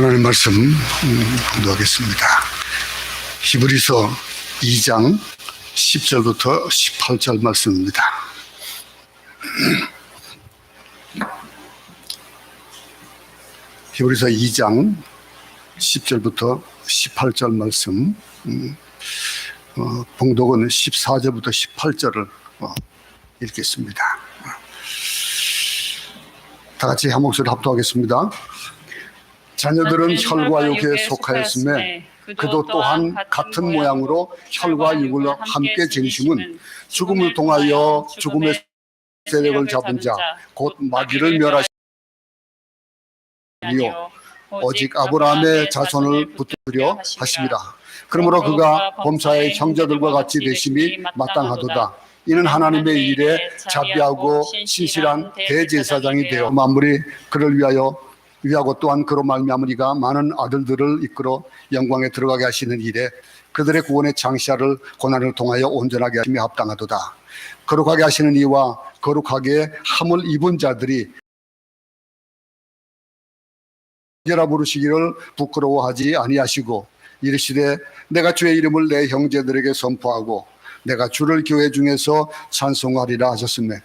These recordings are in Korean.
하나님 말씀 공부하겠습니다. 히브리서 2장 10절부터 18절 말씀입니다. 히브리서 2장 10절부터 18절 말씀, 봉독은 14절부터 18절을 읽겠습니다. 다 같이 한 목소리 합독하겠습니다. 자녀들은 혈과 육에 속하였음에 그도 또한 같은 모양으로 혈과 육을 함께 지니심은 죽음을 통하여 죽음의 세력을 잡은 자 곧 마귀를 멸하시며 오직 아브라함의 자손을 붙들려 하심이라. 그러므로 그가 범사의 형제들과 같이 되심이 마땅하도다. 이는 하나님의 일에 자비하고 신실한 대제사장이 되어 만물이 그를 위하고 또한 그로 말미암으리가 많은 아들들을 이끌어 영광에 들어가게 하시는 일에 그들의 구원의 장시하를 고난을 통하여 온전하게 하심이 합당하도다. 거룩하게 하시는 이와 거룩하게 함을 입은 자들이 여라 부르시기를 부끄러워하지 아니하시고 이르시되 내가 주의 이름을 내 형제들에게 선포하고 내가 주를 교회 중에서 찬송하리라 하셨으며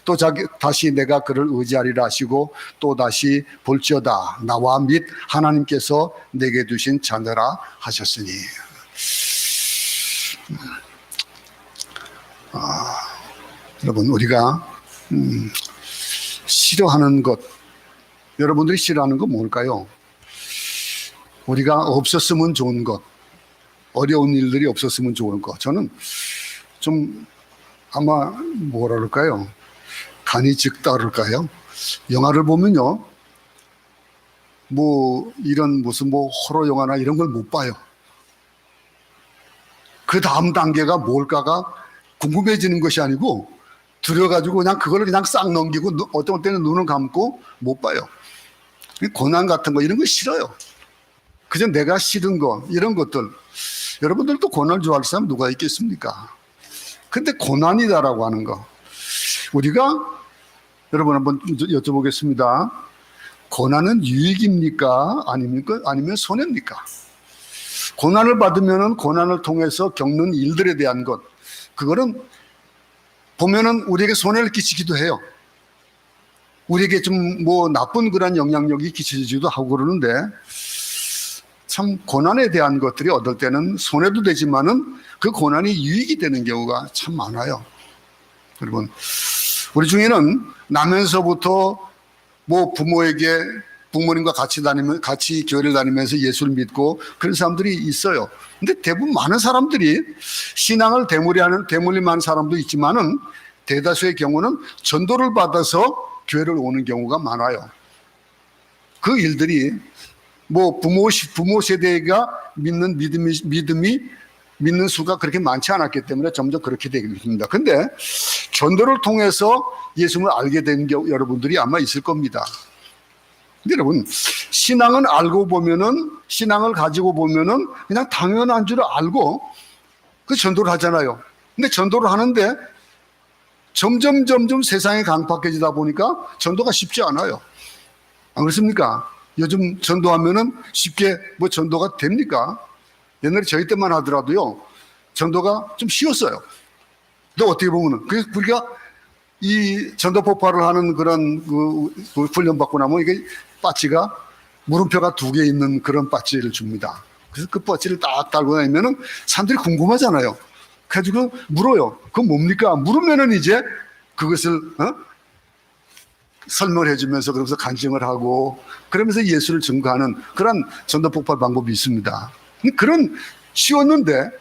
또 다시 내가 그를 의지하리라 하시고 또 다시 볼지어다 나와 및 하나님께서 내게 두신 자녀라 하셨으니. 여러분, 우리가 싫어하는 것, 여러분들이 싫어하는 건 뭘까요? 우리가 없었으면 좋은 것, 어려운 일들이 없었으면 좋은 것. 저는 좀 아마 뭐라 그럴까요? 간이 적다 그럴까요? 영화를 보면요, 이런 무슨 호러 영화나 이런 걸 못 봐요. 그 다음 단계가 뭘까가 궁금해지는 것이 아니고 들여가지고 그냥 그걸 그냥 싹 넘기고 어떤 때는 눈을 감고 못 봐요. 고난 같은 거 이런 거 싫어요. 그저 내가 싫은 거 이런 것들. 여러분들도 고난을 좋아할 사람 누가 있겠습니까? 근데 고난이다라고 하는 거, 우리가 여러분 한번 여쭤보겠습니다. 고난은 유익입니까? 아니면 손해입니까? 고난을 받으면은 고난을 통해서 겪는 일들에 대한 것, 그거는 보면은 우리에게 손해를 끼치기도 해요. 우리에게 좀 나쁜 그런 영향력이 끼치지도 하고 그러는데, 참 고난에 대한 것들이 어떨 때는 손해도 되지만은 그 고난이 유익이 되는 경우가 참 많아요. 여러분, 우리 중에는 나면서부터 부모님과 같이 교회를 다니면서 예수를 믿고 그런 사람들이 있어요. 근데 대부분 많은 사람들이 신앙을 대물림하는 사람도 있지만은 대다수의 경우는 전도를 받아서 교회를 오는 경우가 많아요. 그 일들이 부모 세대가 믿는 수가 그렇게 많지 않았기 때문에 점점 그렇게 되겠습니다. 근데 전도를 통해서 예수님을 알게 된 여러분들이 아마 있을 겁니다. 근데 여러분, 신앙을 가지고 보면은 그냥 당연한 줄 알고 그 전도를 하잖아요. 근데 전도를 하는데 점점 세상이 강팍해지다 보니까 전도가 쉽지 않아요. 안 그렇습니까? 요즘 전도하면은 쉽게 전도가 됩니까? 옛날에 저희 때만 하더라도요, 전도가 좀 쉬웠어요. 근데 어떻게 보면은, 우리가 이 전도 폭발을 하는 그런 훈련 받고 나면 이게 빠치가 물음표가 2개 있는 그런 빠치를 줍니다. 그래서 그 빠치를 딱 달고 다니면은 사람들이 궁금하잖아요. 그래가지고 물어요. 그건 뭡니까? 물으면은 이제 그것을, 설명을 해주면서 그러면서 간증을 하고 그러면서 예수를 증거하는 그런 전도 폭발 방법이 있습니다. 그런 쉬웠는데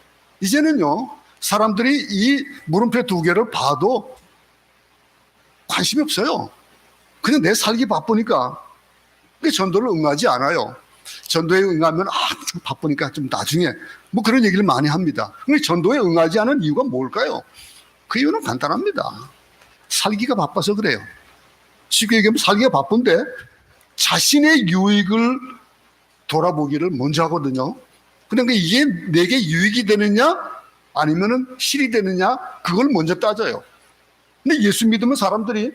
이제는요, 사람들이 이 물음표 2개를 봐도 관심이 없어요. 그냥 내 살기 바쁘니까 전도를 응하지 않아요. 전도에 응하면 바쁘니까 좀 나중에 그런 얘기를 많이 합니다. 근데 전도에 응하지 않은 이유가 뭘까요? 그 이유는 간단합니다. 살기가 바빠서 그래요. 쉽게 얘기하면 살기가 바쁜데 자신의 유익을 돌아보기를 먼저 하거든요. 그런데 이게 내게 유익이 되느냐 아니면은 실이 되느냐, 그걸 먼저 따져요. 근데 예수 믿으면 사람들이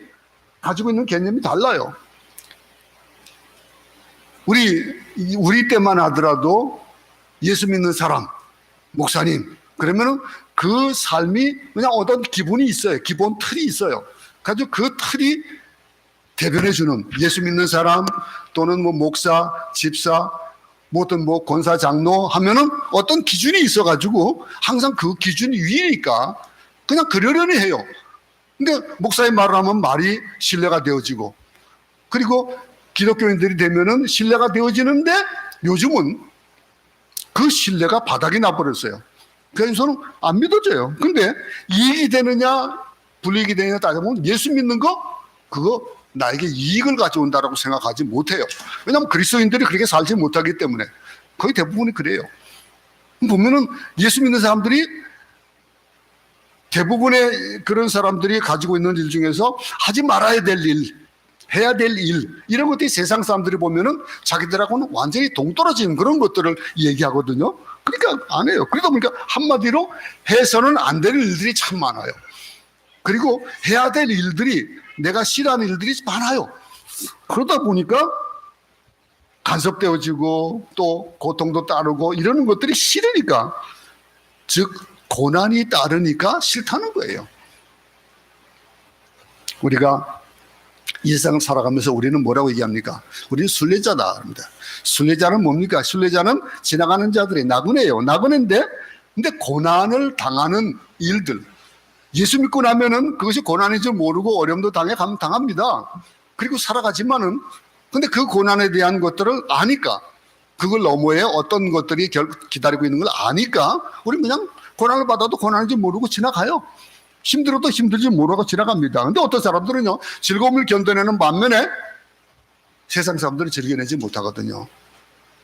가지고 있는 개념이 달라요. 우리 때만 하더라도 예수 믿는 사람, 목사님, 그러면은 그 삶이 그냥 어떤 기분이 있어요. 기본 틀이 있어요. 가지고 그 틀이 대변해주는 예수 믿는 사람 또는 뭐 목사, 집사, 뭐 어떤 뭐 권사, 장로 하면은 어떤 기준이 있어가지고 항상 그 기준 위니까 그냥 그러려니 해요. 근데 목사의 말을 하면 말이 신뢰가 되어지고, 그리고 기독교인들이 되면은 신뢰가 되어지는데 요즘은 그 신뢰가 바닥이 나버렸어요. 그래서는 안 믿어져요. 근데 이익이 되느냐 불이익이 되느냐 따져보면 예수 믿는 거 그거 나에게 이익을 가져온다라고 생각하지 못해요. 왜냐하면 그리스도인들이 그렇게 살지 못하기 때문에. 거의 대부분이 그래요. 보면은 예수 믿는 사람들이 대부분의 그런 사람들이 가지고 있는 일 중에서 하지 말아야 될 일, 해야 될 일, 이런 것들이 세상 사람들이 보면은 자기들하고는 완전히 동떨어지는 그런 것들을 얘기하거든요. 그러니까 안 해요. 그러다 보니까 한마디로 해서는 안 될 일들이 참 많아요. 그리고 해야 될 일들이, 내가 싫어하는 일들이 많아요. 그러다 보니까 간섭되어지고 또 고통도 따르고 이러는 것들이 싫으니까, 즉 고난이 따르니까 싫다는 거예요. 우리가 이 세상을 살아가면서 우리는 뭐라고 얘기합니까? 우리는 순례자다 합니다. 순례자는 뭡니까? 순례자는 지나가는 자들의 나그네예요. 나그네인데 근데 고난을 당하는 일들, 예수 믿고 나면은 그것이 고난인 줄 모르고 어려움도 당합니다. 그리고 살아가지만은 근데 그 고난에 대한 것들을 아니까, 그걸 너머에 어떤 것들이 기다리고 있는 걸 아니까 우리는 그냥 고난을 받아도 고난인지 모르고 지나가요. 힘들어도 힘들지 모르고 지나갑니다. 근데 어떤 사람들은요, 즐거움을 견뎌내는 반면에 세상 사람들은 즐겨내지 못하거든요.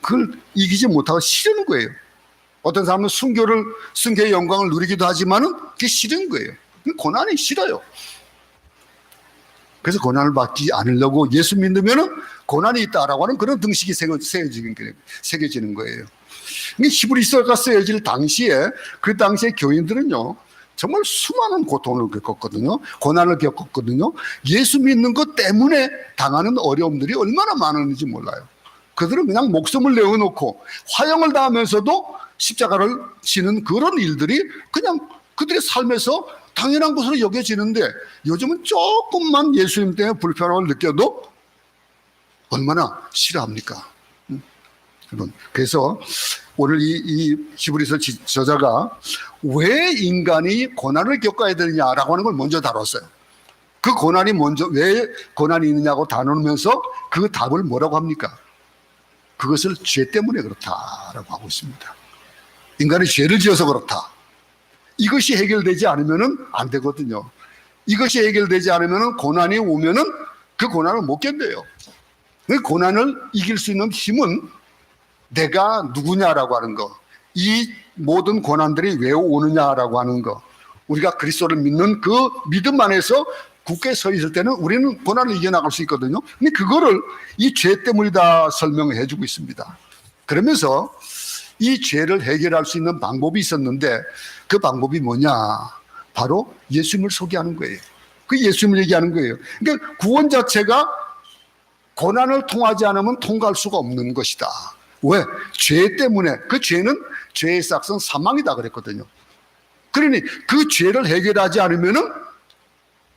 그걸 이기지 못하고 싫은 거예요. 어떤 사람은 순교의 영광을 누리기도 하지만은 그게 싫은 거예요. 고난이 싫어요. 그래서 고난을 받지 않으려고 예수 믿으면은 고난이 있다라고 하는 그런 등식이 새겨지는 거예요. 히브리서가 쓰여질 당시에, 그 당시에 교인들은요, 정말 수많은 고통을 겪었거든요. 고난을 겪었거든요. 예수 믿는 것 때문에 당하는 어려움들이 얼마나 많은지 몰라요. 그들은 그냥 목숨을 내어놓고 화형을 당하면서도 십자가를 지는 그런 일들이 그냥 그들의 삶에서 당연한 것으로 여겨지는데, 요즘은 조금만 예수님 때문에 불편함을 느껴도 얼마나 싫어합니까? 여러분, 그래서 오늘 이 히브리서 저자가 왜 인간이 고난을 겪어야 되느냐라고 하는 걸 먼저 다뤘어요. 그 고난이 먼저 왜 고난이 있느냐고 다루면서 그 답을 뭐라고 합니까? 그것을 죄 때문에 그렇다라고 하고 있습니다. 인간이 죄를 지어서 그렇다. 이것이 해결되지 않으면은 안 되거든요. 이것이 해결되지 않으면은 고난이 오면은 그 고난을 못 견뎌요. 그 고난을 이길 수 있는 힘은 내가 누구냐라고 하는 거, 이 모든 고난들이 왜 오느냐라고 하는 거, 우리가 그리스도를 믿는 그 믿음 안에서 굳게 서 있을 때는 우리는 고난을 이겨나갈 수 있거든요. 근데 그거를 이 죄 때문이다 설명해 주고 있습니다. 그러면서 이 죄를 해결할 수 있는 방법이 있었는데, 그 방법이 뭐냐? 바로 예수님을 소개하는 거예요. 그 예수님을 얘기하는 거예요. 그러니까 구원 자체가 고난을 통하지 않으면 통과할 수가 없는 것이다. 왜? 죄 때문에. 그 죄는 죄의 싹은 사망이다 그랬거든요. 그러니 그 죄를 해결하지 않으면은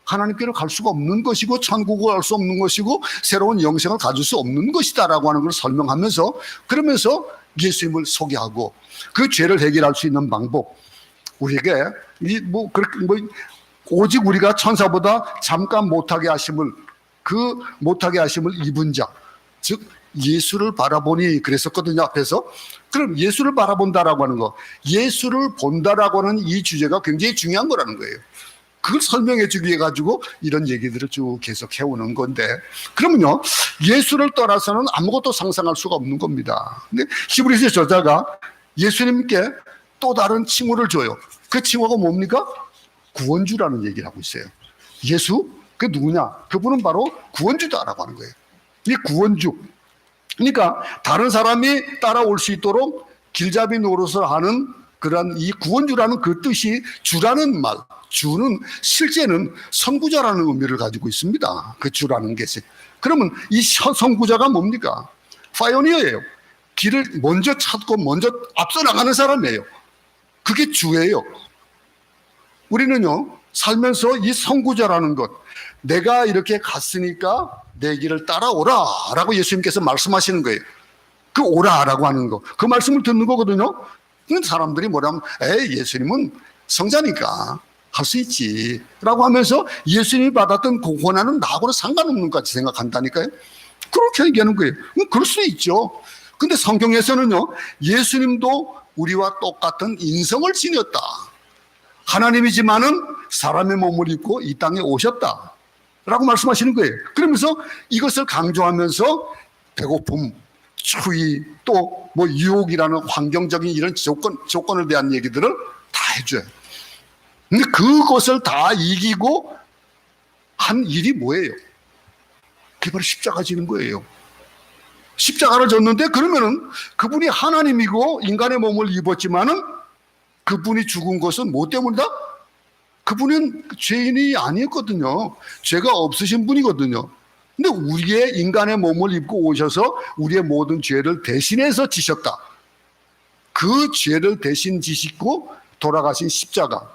하나님께로 갈 수가 없는 것이고, 천국을 갈 수 없는 것이고, 새로운 영생을 가질 수 없는 것이다라고 하는 걸 설명하면서, 그러면서 예수님을 소개하고 그 죄를 해결할 수 있는 방법, 우리에게 오직 우리가 천사보다 잠깐 못하게 하심을 입은 자, 즉 예수를 바라보니 그랬었거든요, 앞에서. 그럼 예수를 바라본다라고 하는 거, 예수를 본다라고 하는 이 주제가 굉장히 중요한 거라는 거예요. 그걸 설명해 주기 위해 가지고 이런 얘기들을 쭉 계속 해오는 건데, 그러면요, 예수를 떠나서는 아무것도 상상할 수가 없는 겁니다. 근데 히브리서 저자가 예수님께 또 다른 칭호를 줘요. 그 칭호가 뭡니까? 구원주라는 얘기를 하고 있어요. 예수? 그 누구냐? 그분은 바로 구원주다라고 하는 거예요. 이 구원주. 그러니까 다른 사람이 따라올 수 있도록 길잡이 노릇을 하는 그런 이 구원주라는 그 뜻이, 주라는 말, 주는 실제는 선구자라는 의미를 가지고 있습니다. 그 주라는 것이. 그러면 이 선구자가 뭡니까? 파이오니어예요. 길을 먼저 찾고 먼저 앞서 나가는 사람이에요. 그게 주예요. 우리는요, 살면서 이 선구자라는 것, 내가 이렇게 갔으니까 내 길을 따라오라 라고 예수님께서 말씀하시는 거예요. 그 오라라고 하는 거, 그 말씀을 듣는 거거든요. 근데 사람들이 뭐라면, 예수님은 성자니까 할 수 있지 라고 하면서 예수님이 받았던 그 고난은 나하고는 상관없는 것 같이 생각한다니까요. 그렇게 얘기하는 거예요. 그럴 수 있죠. 근데 성경에서는요, 예수님도 우리와 똑같은 인성을 지녔다. 하나님이지만은 사람의 몸을 입고 이 땅에 오셨다 라고 말씀하시는 거예요. 그러면서 이것을 강조하면서 배고픔, 추위, 또 뭐 유혹이라는 환경적인 이런 조건을 대한 얘기들을 다 해줘요. 근데 그것을 다 이기고 한 일이 뭐예요? 그게 바로 십자가 지는 거예요. 십자가를 졌는데, 그러면은 그분이 하나님이고 인간의 몸을 입었지만은 그분이 죽은 것은 뭐 때문이다? 그분은 죄인이 아니었거든요. 죄가 없으신 분이거든요. 근데 우리의 인간의 몸을 입고 오셔서 우리의 모든 죄를 대신해서 지셨다. 그 죄를 대신 지시고 돌아가신 십자가.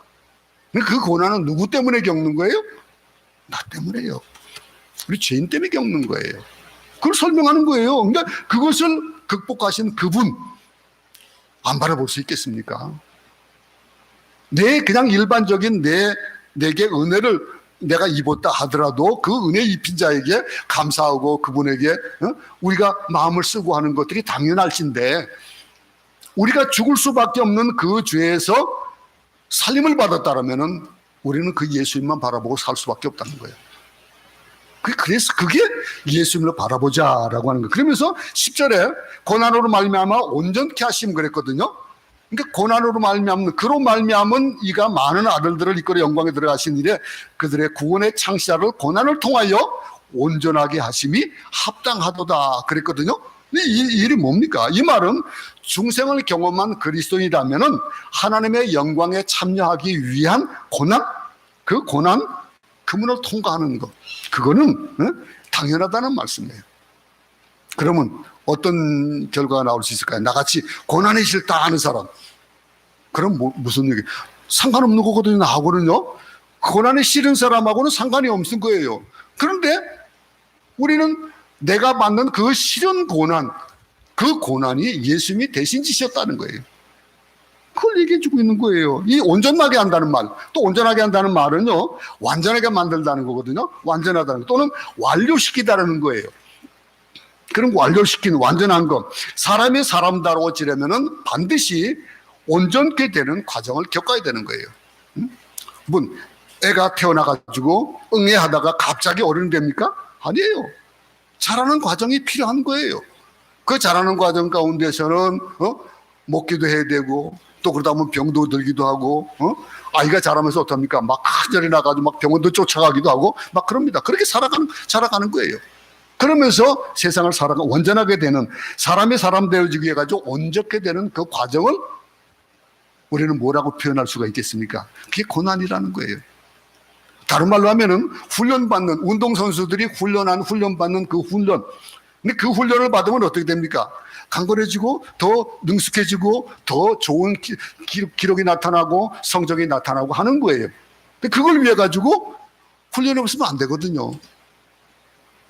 그 고난은 누구 때문에 겪는 거예요? 나 때문에요. 우리 죄인 때문에 겪는 거예요. 그걸 설명하는 거예요. 그러니까 그것을 극복하신 그분 안 바라볼 수 있겠습니까? 그냥 일반적인 내게 은혜를 내가 입었다 하더라도 그 은혜 입힌 자에게 감사하고 그분에게 우리가 마음을 쓰고 하는 것들이 당연할진데, 우리가 죽을 수밖에 없는 그 죄에서 살림을 받았다라면은 우리는 그 예수님만 바라보고 살 수밖에 없다는 거예요. 그래서 그게 예수님을 바라보자라고 하는 거예요. 그러면서 10절에 고난으로 말미암아 온전케 하심 그랬거든요. 그러니까 고난으로 말미암는, 그로 말미암은 이가 많은 아들들을 이끌어 영광에 들어가신 일에 그들의 구원의 창시자를 고난을 통하여 온전하게 하심이 합당하도다 그랬거든요. 근데 이 일이 뭡니까? 이 말은 중생을 경험한 그리스도인이라면은 하나님의 영광에 참여하기 위한 고난, 그 고난, 그 문을 통과하는 것, 그거는 당연하다는 말씀이에요. 그러면 어떤 결과가 나올 수 있을까요? 나같이 고난이 싫다 하는 사람, 그럼 무슨 얘기? 상관없는 거거든요. 나하고는요, 고난이 싫은 사람하고는 상관이 없는 거예요. 그런데 우리는 내가 받는 그 싫은 고난, 그 고난이 예수님이 대신 지셨다는 거예요. 그걸 얘기해 주고 있는 거예요. 이 온전하게 한다는 말, 또 온전하게 한다는 말은요, 완전하게 만들다는 거거든요. 완전하다는 거, 또는 완료시키다라는 거예요. 그런 완료시킨 완전한 것, 사람이 사람다워지려면은 반드시 온전케 되는 과정을 겪어야 되는 거예요. 애가 태어나가지고 응애하다가 갑자기 어른이 됩니까? 아니에요. 자라는 과정이 필요한 거예요. 그 자라는 과정 가운데서는 먹기도 해야 되고, 또 그러다 보면 병도 들기도 하고, 아이가 자라면서 어떡합니까? 막 큰절이 나가지고 막 병원도 쫓아가기도 하고 막 그럽니다. 그렇게 자라가는 거예요. 그러면서 세상을 살아가 온전하게 되는, 사람이 사람 되어지기 위해 가지고 온전하게 되는 그 과정을 우리는 뭐라고 표현할 수가 있겠습니까? 그게 고난이라는 거예요. 다른 말로 하면은 훈련받는, 운동선수들이 훈련받는 그 훈련. 근데 그 훈련을 받으면 어떻게 됩니까? 강건해지고 더 능숙해지고 더 좋은 기록이 나타나고 성적이 나타나고 하는 거예요. 근데 그걸 위해 가지고 훈련이 없으면 안 되거든요.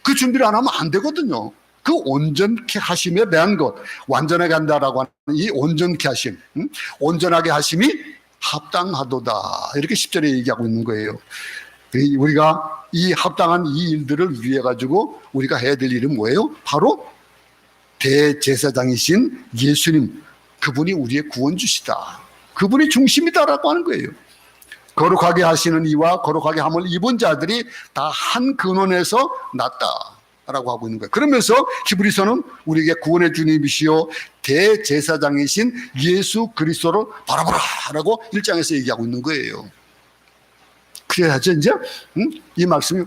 그 준비를 안 하면 안 되거든요. 그 온전케 하심에 대한 것, 완전하게 한다라고 하는 이 온전케 하심, 온전하게 하심이 합당하도다, 이렇게 10절에 얘기하고 있는 거예요. 우리가 이 합당한 이 일들을 위해 가지고 우리가 해야 될 일은 뭐예요? 바로 대제사장이신 예수님, 그분이 우리의 구원주시다, 그분이 중심이다라고 하는 거예요. 거룩하게 하시는 이와 거룩하게 함을 입은 자들이 다 한 근원에서 났다라고 하고 있는 거예요. 그러면서 히브리서는 우리에게 구원의 주님이시요 대제사장이신 예수 그리스도를 바라보라라고 1장에서 얘기하고 있는 거예요. 그래야죠. 이제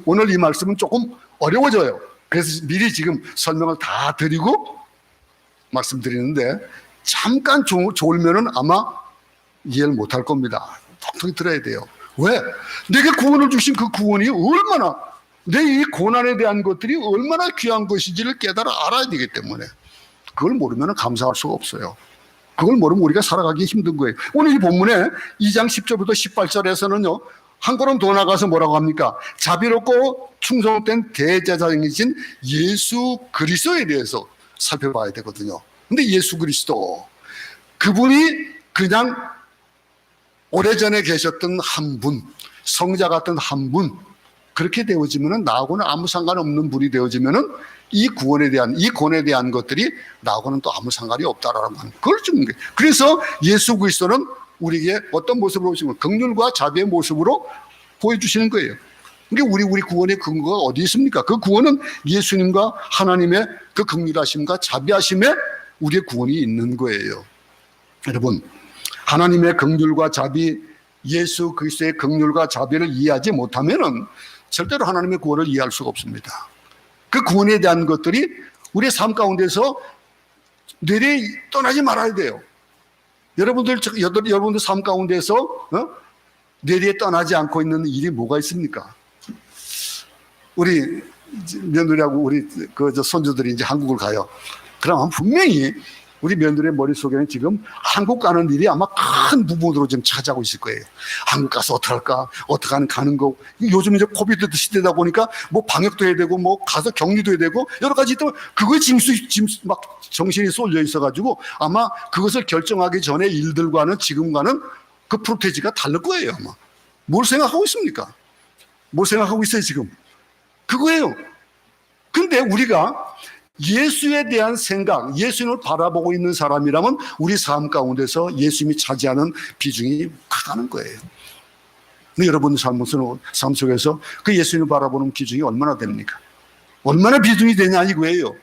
오늘 이 말씀은 조금 어려워져요. 그래서 미리 지금 설명을 다 드리고 말씀드리는데, 잠깐 졸면은 아마 이해를 못할 겁니다. 톡톡히 들어야 돼요. 왜? 내게 구원을 주신 그 구원이 얼마나, 내 이 고난에 대한 것들이 얼마나 귀한 것인지를 알아야 되기 때문에. 그걸 모르면 감사할 수가 없어요. 그걸 모르면 우리가 살아가기 힘든 거예요. 오늘 이 본문에 2장 10절부터 18절에서는요, 한 걸음 더 나가서 뭐라고 합니까? 자비롭고 충성된 대제사장이신 예수 그리스도에 대해서 살펴봐야 되거든요. 근데 예수 그리스도, 그분이 그냥 오래전에 계셨던 한 분, 성자 같은 한 분, 그렇게 되어지면은 나하고는 아무 상관없는 분이 되어지면은 이 구원에 대한 것들이 나하고는 또 아무 상관이 없다라는 건 그걸 주는 거예요. 그래서 예수 그리스도는 우리에게 어떤 모습으로 오시면 긍휼과 자비의 모습으로 보여주시는 거예요. 그러니까 우리 구원의 근거가 어디 있습니까? 그 구원은 예수님과 하나님의 그 긍휼하심과 자비하심에 우리의 구원이 있는 거예요. 여러분, 하나님의 긍휼과 자비, 예수 그리스도의 긍휼과 자비를 이해하지 못하면은 절대로 하나님의 구원을 이해할 수가 없습니다. 그 구원에 대한 것들이 우리의 삶 가운데서 뇌리에 떠나지 말아야 돼요. 여러분들 삶 가운데서 뇌리에 떠나지 않고 있는 일이 뭐가 있습니까? 우리 며느리하고 우리 손주들이 이제 한국을 가요. 그러면 분명히 우리 며느리의 머릿속에는 지금 한국 가는 일이 아마 큰 부분으로 지금 차지하고 있을 거예요. 한국 가서 어떡할까? 어떡하는 가는 거. 요즘 이제 코비드 시대다 보니까 뭐 방역도 해야 되고 뭐 가서 격리도 해야 되고 여러 가지 또 그거에 지금 막 정신이 쏠려 있어가지고 아마 그것을 결정하기 전에 일들과는 지금과는 그 프로테지가 다를 거예요, 아마. 뭘 생각하고 있습니까? 뭘 생각하고 있어요, 지금? 그거예요. 근데 우리가 예수에 대한 생각, 예수님을 바라보고 있는 사람이라면 우리 삶 가운데서 예수님이 차지하는 비중이 크다는 거예요. 근데 여러분 삶 속에서 그 예수님을 바라보는 비중이 얼마나 됩니까? 얼마나 비중이 되냐 이거예요.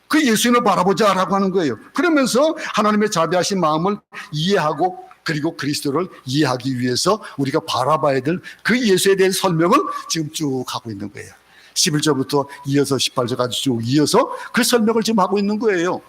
그 예수님을 바라보자라고 하는 거예요. 그러면서 하나님의 자비하신 마음을 이해하고 그리고 그리스도를 이해하기 위해서 우리가 바라봐야 될 그 예수에 대한 설명을 지금 쭉 하고 있는 거예요. 11절부터 이어서 18절까지 쭉 이어서 그 설명을 지금 하고 있는 거예요.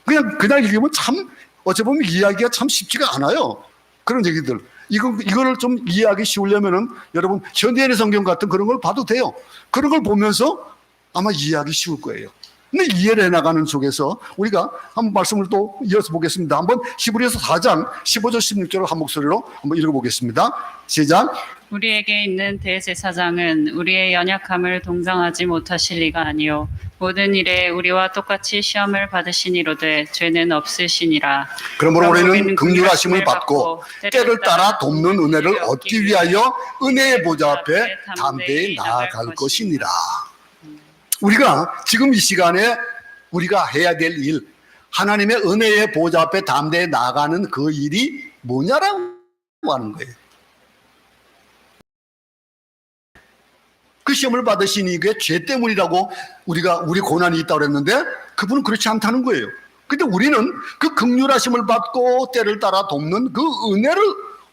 그냥 읽으면 참 어찌 보면 이해하기가 참 쉽지가 않아요. 그런 얘기들. 이거를 좀 이해하기 쉬우려면은 여러분 현대인의 성경 같은 그런 걸 봐도 돼요. 그런 걸 보면서 아마 이해하기 쉬울 거예요. 근데 이해를 해나가는 속에서 우리가 한번 말씀을 또 이어서 보겠습니다. 한번 히브리서 4장 15절 16절을 한 목소리로 한번 읽어보겠습니다. 시작. 우리에게 있는 대제사장은 우리의 연약함을 동정하지 못하실 리가 아니요 모든 일에 우리와 똑같이 시험을 받으시니로되 죄는 없으시니라. 그러므로 우리는 긍휼하심을 받고 때를 따라 돕는 은혜를 얻기 위하여 은혜의 보좌 앞에 담대히 나아갈 것이니라. 우리가 지금 이 시간에 우리가 해야 될 일, 하나님의 은혜의 보좌 앞에 담대히 나아가는 그 일이 뭐냐라고 하는 거예요. 그 시험을 받으시니 이게 죄 때문이라고 우리 고난이 있다고 그랬는데 그분은 그렇지 않다는 거예요. 근데 우리는 그 긍휼하심을 받고 때를 따라 돕는 그 은혜를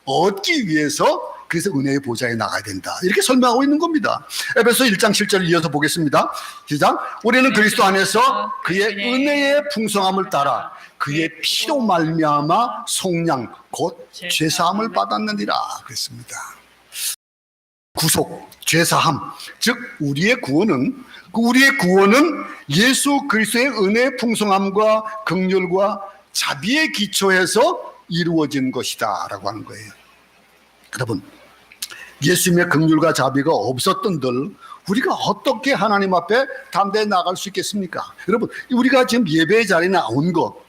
얻기 위해서 그래서 은혜의 보좌에 나가야 된다. 이렇게 설명하고 있는 겁니다. 에베소 1장 7절을 이어서 보겠습니다. 시작. 우리는 그리스도 안에서 그의 은혜의 풍성함을 따라 그의 피로 말미암아 속량 곧 죄사함을 받았느니라 그랬습니다. 구속, 죄사함, 즉 우리의 구원은 예수 그리스도의 은혜의 풍성함과 긍휼과 자비의 기초에서 이루어진 것이다 라고 하는 거예요. 여러분, 예수님의 긍휼과 자비가 없었던들 우리가 어떻게 하나님 앞에 담대히 나갈 수 있겠습니까? 여러분, 우리가 지금 예배의 자리에 나온 거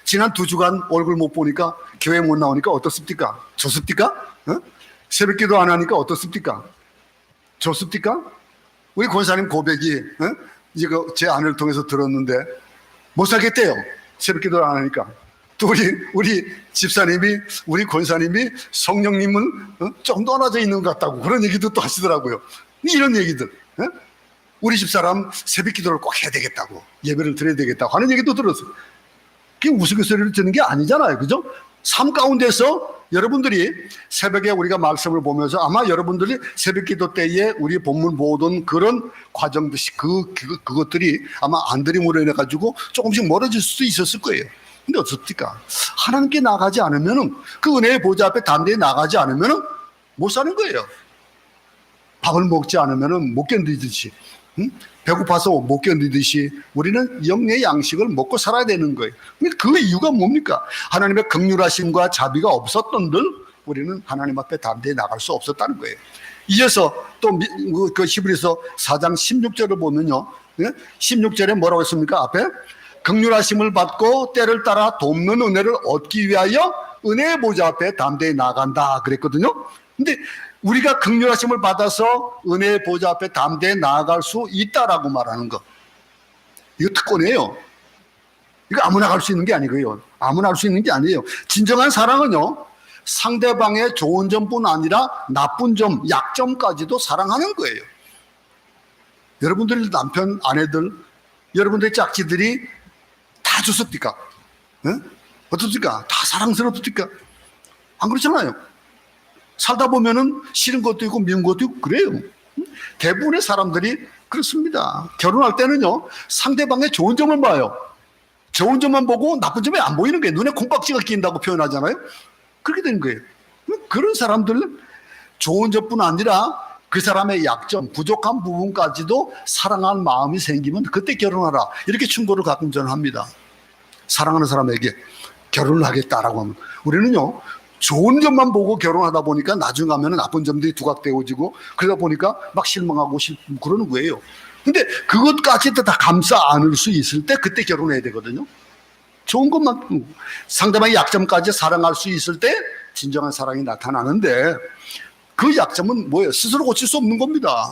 지난 2주간 얼굴 못 보니까 교회 못 나오니까 어떻습니까? 좋습니까? 새벽 기도 안 하니까 어떻습니까? 좋습니까? 우리 권사님 고백이 이제 제 아내를 통해서 들었는데 못 살겠대요. 새벽 기도를 안 하니까. 또 우리 집사님이 우리 권사님이 성령님은 좀 떨어져 있는 것 같다고 그런 얘기도 또 하시더라고요. 이런 얘기들. 우리 집사람 새벽 기도를 꼭 해야 되겠다고 예배를 드려야 되겠다고 하는 얘기도 들었어요. 그게 우스갯소리를 듣는 게 아니잖아요. 그죠? 삶 가운데서 여러분들이 새벽에 우리가 말씀을 보면서 아마 여러분들이 새벽 기도 때에 우리 본문 보던 그런 과정들 그것들이 아마 안 들임으로 인해 가지고 조금씩 멀어질 수도 있었을 거예요. 근데 어떻습니까? 하나님께 나가지 않으면은 그 은혜의 보좌 앞에 담대히 나가지 않으면은 못 사는 거예요. 밥을 먹지 않으면은 못 견디듯이 응? 배고파서 못 견디듯이 우리는 영의 양식을 먹고 살아야 되는 거예요. 그 이유가 뭡니까? 하나님의 긍휼하심과 자비가 없었던들 우리는 하나님 앞에 담대히 나갈 수 없었다는 거예요. 이어서 또 그 히브리서 4장 16절을 보면요, 16절에 뭐라고 했습니까? 앞에 긍휼하심을 받고 때를 따라 돕는 은혜를 얻기 위하여 은혜의 보좌 앞에 담대히 나간다 그랬거든요. 근데 우리가 긍휼하심을 받아서 은혜의 보좌 앞에 담대히 나아갈 수 있다라고 말하는 거, 이거 특권이에요. 이거 아무나 갈 수 있는 게 아니고요. 아무나 할 수 있는 게 아니에요. 진정한 사랑은요, 상대방의 좋은 점뿐 아니라 나쁜 점, 약점까지도 사랑하는 거예요. 여러분들 남편, 아내들, 여러분들의 짝지들이 다 좋습니까? 어떻습니까? 다 사랑스럽습니까? 안 그렇잖아요. 살다 보면은 싫은 것도 있고 미운 것도 있고 그래요. 대부분의 사람들이 그렇습니다. 결혼할 때는요, 상대방의 좋은 점을 봐요. 좋은 점만 보고 나쁜 점이 안 보이는 거예요. 눈에 콩깍지가 끼인다고 표현하잖아요. 그렇게 되는 거예요. 그런 사람들은 좋은 점뿐 아니라 그 사람의 약점, 부족한 부분까지도 사랑할 마음이 생기면 그때 결혼하라, 이렇게 충고를 가끔 저는 합니다. 사랑하는 사람에게 결혼을 하겠다라고 하면, 우리는요 좋은 점만 보고 결혼하다 보니까 나중 가면은 나쁜 점들이 두각되어지고, 그러다 보니까 막 실망하고 그러는 거예요. 근데 그것까지도 다 감싸 안을 수 있을 때 그때 결혼해야 되거든요. 좋은 것만, 상대방의 약점까지 사랑할 수 있을 때 진정한 사랑이 나타나는데, 그 약점은 뭐예요? 스스로 고칠 수 없는 겁니다.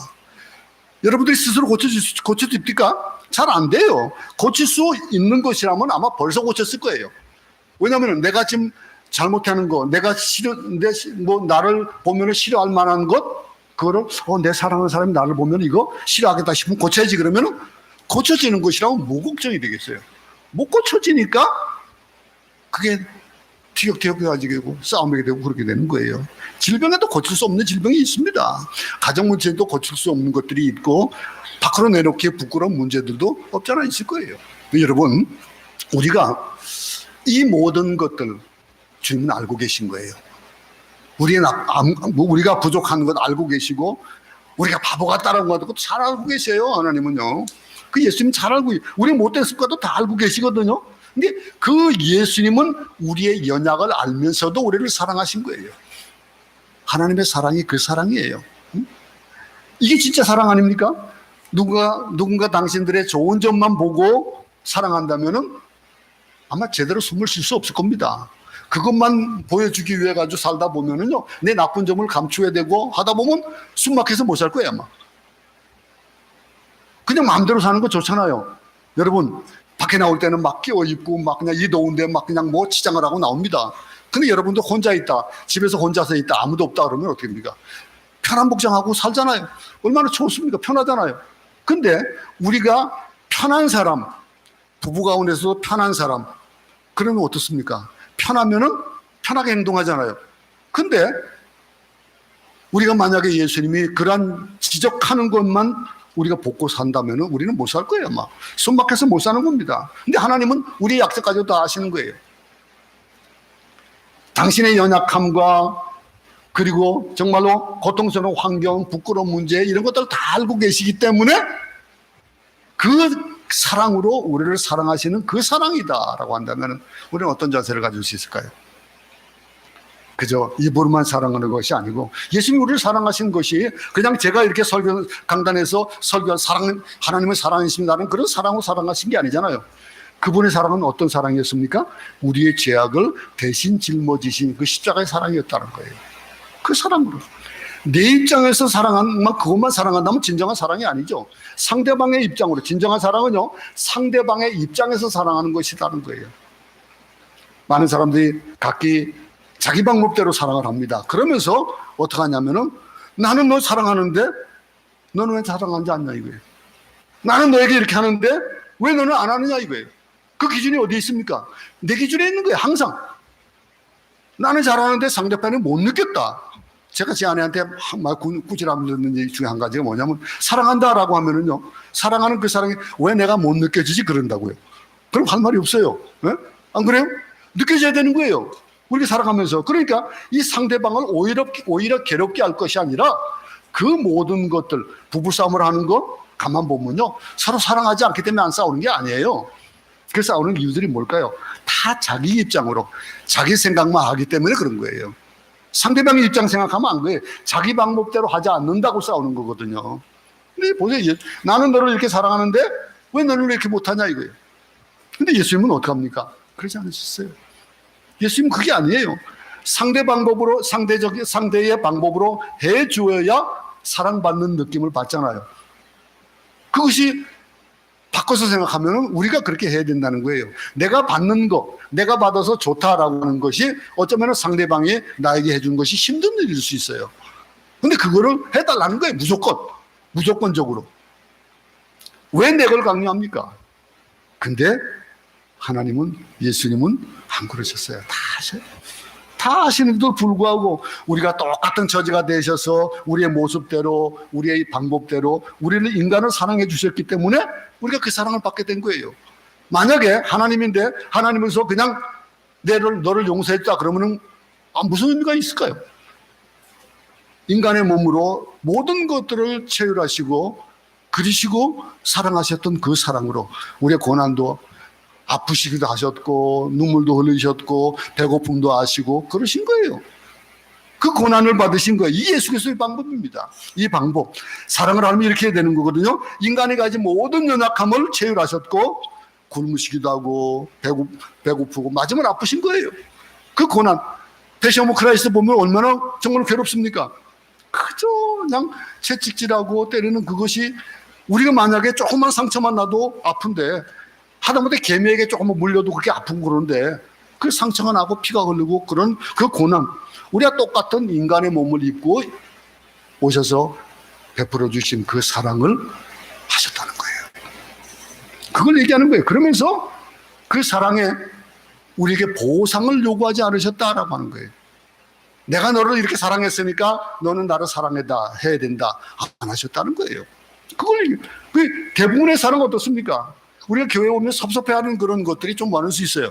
여러분들이 스스로 고칠 수 있습니까? 잘 안 돼요. 고칠 수 있는 것이라면 아마 벌써 고쳤을 거예요. 왜냐하면 내가 지금 잘못하는 거, 내가 나를 보면 싫어할 만한 것, 그거를 내 사랑하는 사람이 나를 보면 이거 싫어하겠다 싶으면 고쳐야지. 그러면 고쳐지는 것이라면 뭐 걱정이 되겠어요? 못 고쳐지니까 그게 티격태격해가지고 되고 싸움이 되고 그렇게 되는 거예요. 질병에도 고칠 수 없는 질병이 있습니다. 가정 문제도 고칠 수 없는 것들이 있고, 밖으로 내놓기에 부끄러운 문제들도 없잖아 있을 거예요. 여러분, 우리가 이 모든 것들 주님은 알고 계신 거예요. 우리가 부족한 것 알고 계시고, 우리가 바보 같다는 것도 잘 알고 계세요. 하나님은요. 그 예수님 잘 알고, 우리 못된 습관도 다 알고 계시거든요. 근데 그 예수님은 우리의 연약을 알면서도 우리를 사랑하신 거예요. 하나님의 사랑이 그 사랑이에요. 이게 진짜 사랑 아닙니까? 누군가 당신들의 좋은 점만 보고 사랑한다면은 아마 제대로 숨을 쉴 수 없을 겁니다. 그것만 보여주기 위해 가지고 살다 보면은요, 내 나쁜 점을 감추어야 되고 하다 보면 숨 막혀서 못 살 거예요, 아마. 그냥 마음대로 사는 거 좋잖아요. 여러분, 밖에 나올 때는 막 끼워 입고 막 그냥 이 더운데 막 그냥 뭐 치장을 하고 나옵니다. 근데 여러분도 혼자 있다, 집에서 혼자서 있다, 아무도 없다 그러면 어떻게 됩니까? 편한 복장하고 살잖아요. 얼마나 좋습니까? 편하잖아요. 근데 우리가 편한 사람, 부부 가운데서도 편한 사람, 그러면 어떻습니까? 편하면은 편하게 행동하잖아요. 근데 우리가 만약에 예수님이 그런 지적하는 것만 우리가 복고 산다면은 우리는 못 살 거예요, 아마. 숨 막혀서 못 사는 겁니다. 근데 하나님은 우리의 약속까지도 다 아시는 거예요. 당신의 연약함과 그리고 정말로 고통스러운 환경, 부끄러운 문제, 이런 것들을 다 알고 계시기 때문에 그 사랑으로 우리를 사랑하시는 그 사랑이다라고 한다면 우리는 어떤 자세를 가질 수 있을까요? 그저 입으로만 사랑하는 것이 아니고, 예수님이 우리를 사랑하신 것이 그냥 제가 이렇게 강단에서 하나님의 사랑이십니다는 그런 사랑으로 사랑하신 게 아니잖아요. 그분의 사랑은 어떤 사랑이었습니까? 우리의 죄악을 대신 짊어지신 그 십자가의 사랑이었다는 거예요. 그 사랑으로. 내 입장에서 그것만 사랑한다면 진정한 사랑이 아니죠. 상대방의 입장으로. 진정한 사랑은요, 상대방의 입장에서 사랑하는 것이라는 거예요. 많은 사람들이 각기 자기 방법대로 사랑을 합니다. 그러면서 어떻게 하냐면은, 나는 너 사랑하는데 너는 왜 사랑하지 않냐 이거예요. 나는 너에게 이렇게 하는데 왜 너는 안 하느냐 이거예요. 그 기준이 어디 있습니까? 내 기준에 있는 거예요. 항상 나는 잘하는데 상대편이 못 느꼈다. 제가 제 아내한테 막 꾸지람 듣는 얘기 중에 한 가지가 뭐냐면, 사랑한다라고 하면은요, 사랑하는 그 사랑이 왜 내가 못 느껴지지 그런다고요. 그럼 할 말이 없어요. 네? 안 그래요? 느껴져야 되는 거예요. 우리가 살아가면서. 그러니까 이 상대방을 오히려 괴롭게 할 것이 아니라 그 모든 것들, 부부싸움을 하는 거, 가만 보면요, 서로 사랑하지 않기 때문에 안 싸우는 게 아니에요. 그 싸우는 이유들이 뭘까요? 다 자기 입장으로 자기 생각만 하기 때문에 그런 거예요. 상대방의 입장 생각하면 안 돼요. 자기 방법대로 하지 않는다고 싸우는 거거든요. 근데 보세요, 나는 너를 이렇게 사랑하는데 왜 너는 왜 이렇게 못하냐 이거예요. 근데 예수님은 어떻게 합니까? 그러지 않으셨어요. 예수님은 그게 아니에요. 상대의 방법으로 해주어야 사랑받는 느낌을 받잖아요. 그것이 바꿔서 생각하면 우리가 그렇게 해야 된다는 거예요. 내가 받는 거, 내가 받아서 좋다라고 하는 것이 어쩌면 상대방이 나에게 해준 것이 힘든 일일 수 있어요. 근데 그거를 해달라는 거예요. 무조건적으로. 왜 내 걸 강요합니까? 근데 하나님은, 예수님은 안 그러셨어요. 다 아셔요. 다 아시는데도 불구하고 우리가 똑같은 처지가 되셔서 우리의 모습대로, 우리의 방법대로 우리는 인간을 사랑해 주셨기 때문에 우리가 그 사랑을 받게 된 거예요. 만약에 하나님인데 하나님에서 그냥 너를 용서했다 그러면은 무슨 의미가 있을까요? 인간의 몸으로 모든 것들을 체휼하시고 그리시고 사랑하셨던 그 사랑으로 우리의 고난도 아프시기도 하셨고 눈물도 흘리셨고 배고픔도 아시고 그러신 거예요. 그 고난을 받으신 거예요. 이 예수 그리스도의 방법입니다. 이 방법, 사랑을 하면 이렇게 해야 되는 거거든요. 인간이 가진 모든 연약함을 체휼하셨고 굶으시기도 하고 배고프고 마지막에 아프신 거예요. 그 고난, 패션 오브 크라이스트 보면 얼마나 정말 괴롭습니까? 그저 그냥 채찍질하고 때리는 그것이 우리가 만약에 조그만 상처만 나도 아픈데 하다못해 개미에게 조금만 물려도 그렇게 아프고 그러는데 그 상처가 나고 피가 흐르고 그런 그 고난, 우리가 똑같은 인간의 몸을 입고 오셔서 베풀어 주신 그 사랑을 하셨다는 거예요. 그걸 얘기하는 거예요. 그러면서 그 사랑에 우리에게 보상을 요구하지 않으셨다라고 하는 거예요. 내가 너를 이렇게 사랑했으니까 너는 나를 해야 된다. 안 하셨다는 거예요. 그 대부분의 사랑은 어떻습니까? 우리가 교회 오면 섭섭해하는 그런 것들이 좀 많을 수 있어요.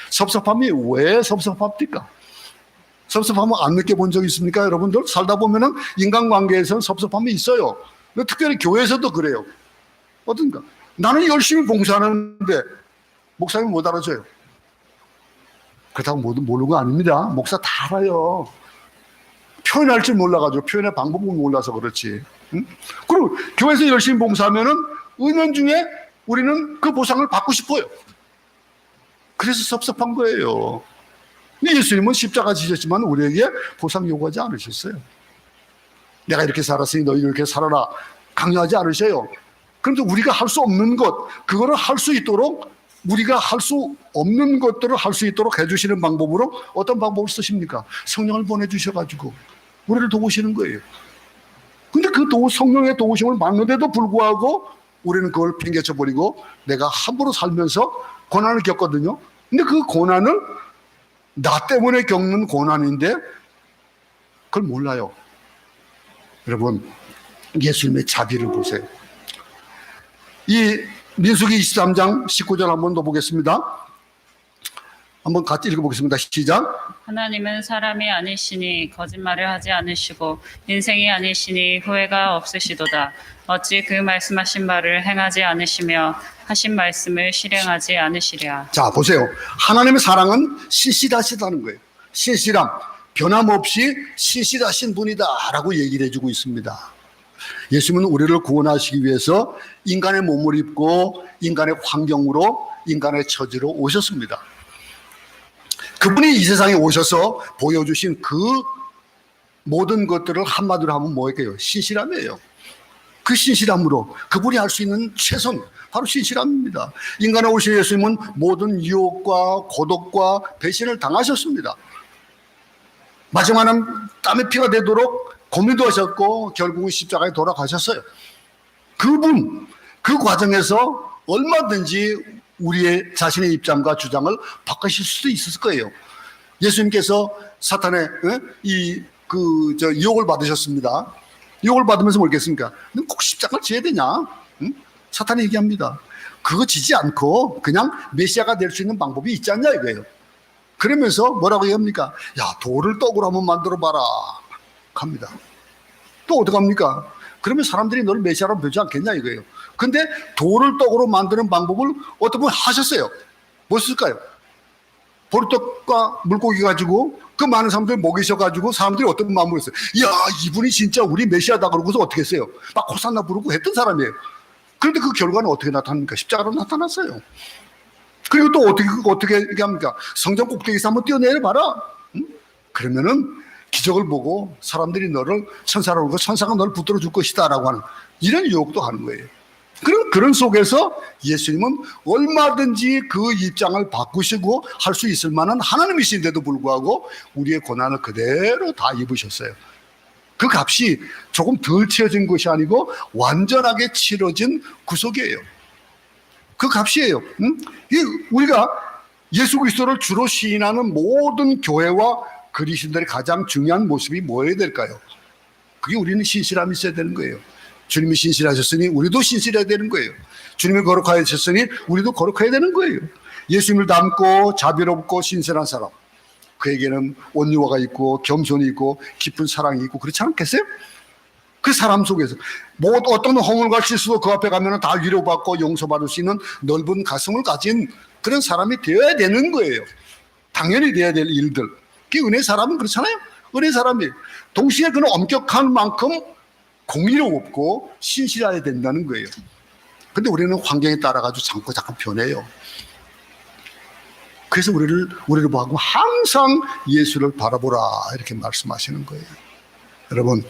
섭섭함이 왜 섭섭합니까? 섭섭함을 안 느껴본 적 있습니까? 여러분들 살다 보면은 인간관계에서는 섭섭함이 있어요. 특별히 교회에서도 그래요. 어떤가? 나는 열심히 봉사하는데 목사님 못 알아줘요. 그렇다고 모르는 거 아닙니다. 목사 다 알아요. 표현할 줄 몰라가지고 표현의 방법을 몰라서 그렇지. 응? 그리고 교회에서 열심히 봉사하면은 은연중에 우리는 그 보상을 받고 싶어요. 그래서 섭섭한 거예요. 예수님은 십자가 지셨지만 우리에게 보상 요구하지 않으셨어요. 내가 이렇게 살았으니 너희 이렇게 살아라 강요하지 않으셔요. 그런데 우리가 할 수 없는 것, 그거를 할 수 있도록, 우리가 할 수 없는 것들을 할 수 있도록 해주시는 방법으로 어떤 방법을 쓰십니까? 성령을 보내주셔가지고 우리를 도우시는 거예요. 근데 그 성령의 도우심을 받는데도 불구하고 우리는 그걸 팽개쳐 버리고 내가 함부로 살면서 고난을 겪거든요. 근데 그 고난을 나 때문에 겪는 고난인데 그걸 몰라요. 여러분, 예수님의 자비를 보세요. 이 민수기 23장 19절 한번 더 보겠습니다. 한번 같이 읽어보겠습니다. 시작. 하나님은 사람이 아니시니 거짓말을 하지 않으시고 인생이 아니시니 후회가 없으시도다. 어찌 그 말씀하신 바를 행하지 않으시며 하신 말씀을 실행하지 않으시랴. 자, 보세요. 하나님의 사랑은 신실하시다는 거예요. 신실함, 변함없이 신실하신 분이다 라고 얘기를 해주고 있습니다. 예수님은 우리를 구원하시기 위해서 인간의 몸을 입고 인간의 환경으로 인간의 처지로 오셨습니다. 그분이 이 세상에 오셔서 보여주신 그 모든 것들을 한마디로 하면 뭐예요? 신실함이에요. 그 신실함으로 그분이 할 수 있는 최선, 바로 신실함입니다. 인간에 오신 예수님은 모든 유혹과 고독과 배신을 당하셨습니다. 마지막에는 땀의 피가 되도록 고민도 하셨고 결국은 십자가에 돌아가셨어요. 그분, 그 과정에서 얼마든지 우리의 자신의 입장과 주장을 바꾸실 수도 있었을 거예요. 예수님께서 사탄의 유혹을 받으셨습니다. 유혹을 받으면서 뭐겠습니까? 너 꼭 십자가를 지어야 되냐? 응? 사탄이 얘기합니다. 그거 지지 않고 그냥 메시아가 될 수 있는 방법이 있지 않냐 이거예요. 그러면서 뭐라고 얘기합니까? 야, 돌을 떡으로 한번 만들어봐라 합니다. 또 어떡합니까? 그러면 사람들이 너를 메시아로 보지 않겠냐 이거예요. 근데 돌을 떡으로 만드는 방법을 어떤 분 하셨어요. 무엇일까요? 보리떡과 물고기 가지고 그 많은 사람들 먹이셔가지고 사람들이 어떤 마음으로 했어요. 이야, 이분이 진짜 우리 메시아다 그러고서 어떻게 했어요? 막 호산나 부르고 했던 사람이에요. 그런데 그 결과는 어떻게 나타납니까? 십자가로 나타났어요. 그리고 또 어떻게 얘기합니까? 성전 꼭대기에서 한번 뛰어내려 봐라. 그러면은 기적을 보고 사람들이 너를 천사라고 하고 천사가 너를 붙들어 줄 것이다 라고 하는 이런 유혹도 하는 거예요. 그런 속에서 예수님은 얼마든지 그 입장을 바꾸시고 할 수 있을 만한 하나님이신데도 불구하고 우리의 고난을 그대로 다 입으셨어요. 그 값이 조금 덜 치러진 것이 아니고 완전하게 치러진 구속이에요. 그 값이에요. 우리가 예수 그리스도를 주로 시인하는 모든 교회와 그리스도인들의 가장 중요한 모습이 뭐여야 될까요? 그게 우리는 신실함이 있어야 되는 거예요. 주님이 신실하셨으니 우리도 신실해야 되는 거예요. 주님이 거룩하셨으니 우리도 거룩해야 되는 거예요. 예수님을 닮고 자비롭고 신실한 사람, 그에게는 온유화가 있고 겸손이 있고 깊은 사랑이 있고 그렇지 않겠어요? 그 사람 속에서 어떤 허물과 실수도 그 앞에 가면 다 위로받고 용서받을 수 있는 넓은 가슴을 가진 그런 사람이 되어야 되는 거예요. 당연히 돼야 될 일들. 그 은혜 사람은 그렇잖아요. 은혜 사람이 동시에 그는 엄격한 만큼 공의롭고 신실해야 된다는 거예요. 근데 우리는 환경에 따라가지고 잠깐 변해요. 그래서 우리를 보고 항상 예수를 바라보라 이렇게 말씀하시는 거예요. 여러분,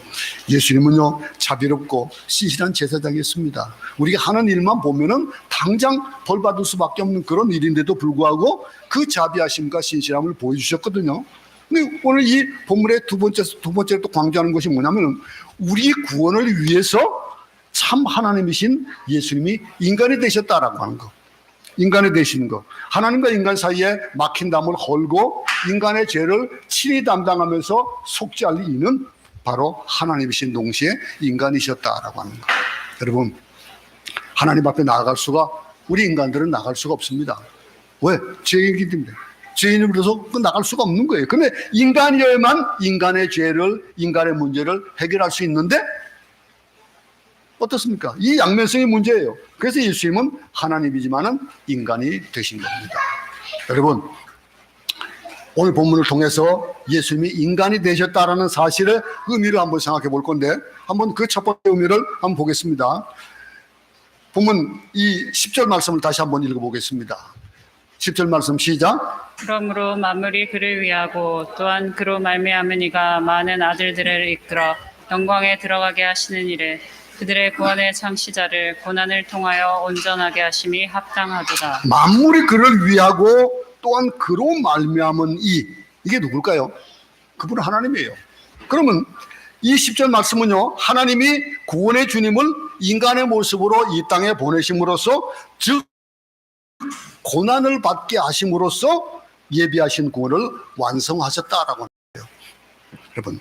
예수님은요 자비롭고 신실한 제사장이었습니다. 우리가 하는 일만 보면은 당장 벌 받을 수밖에 없는 그런 일인데도 불구하고 그 자비하심과 신실함을 보여주셨거든요. 근데 오늘 이 본문의 두 번째로 또 강조하는 것이 뭐냐면 우리 구원을 위해서 참 하나님이신 예수님이 인간이 되셨다라고 하는 거. 인간이 되시는 거. 하나님과 인간 사이에 막힌 담을 헐고 인간의 죄를 친히 담당하면서 속죄할 이는 바로 하나님이신 동시에 인간이셨다라고 하는 거. 여러분, 하나님 앞에 나아갈 수가 우리 인간들은 나갈 수가 없습니다. 왜? 죄이기 때문에. 죄인으로서 나갈 수가 없는 거예요. 근데 인간이어야만 인간의 죄를, 인간의 문제를 해결할 수 있는데 어떻습니까? 이 양면성의 문제예요. 그래서 예수님은 하나님이지만은 인간이 되신 겁니다. 여러분, 오늘 본문을 통해서 예수님이 인간이 되셨다라는 사실의 의미를 한번 생각해 볼 건데 한번 그 첫 번째 의미를 한번 보겠습니다. 본문 이 10절 말씀을 다시 한번 읽어보겠습니다. 10절 말씀 시작. 그러므로 만물이 그를 위하고 또한 그로 말미암은 이가 많은 아들들을 이끌어 영광에 들어가게 하시는 일에 그들의 구원의 창시자를 고난을 통하여 온전하게 하심이 합당하도다. 만물이 그를 위하고 또한 그로 말미암은 이게 누굴까요? 그분은 하나님이에요. 그러면 이 10절 말씀은요 하나님이 구원의 주님을 인간의 모습으로 이 땅에 보내심으로써 즉 고난을 받게 하심으로써 예비하신 구원을 완성하셨다라고 하는 거예요. 여러분,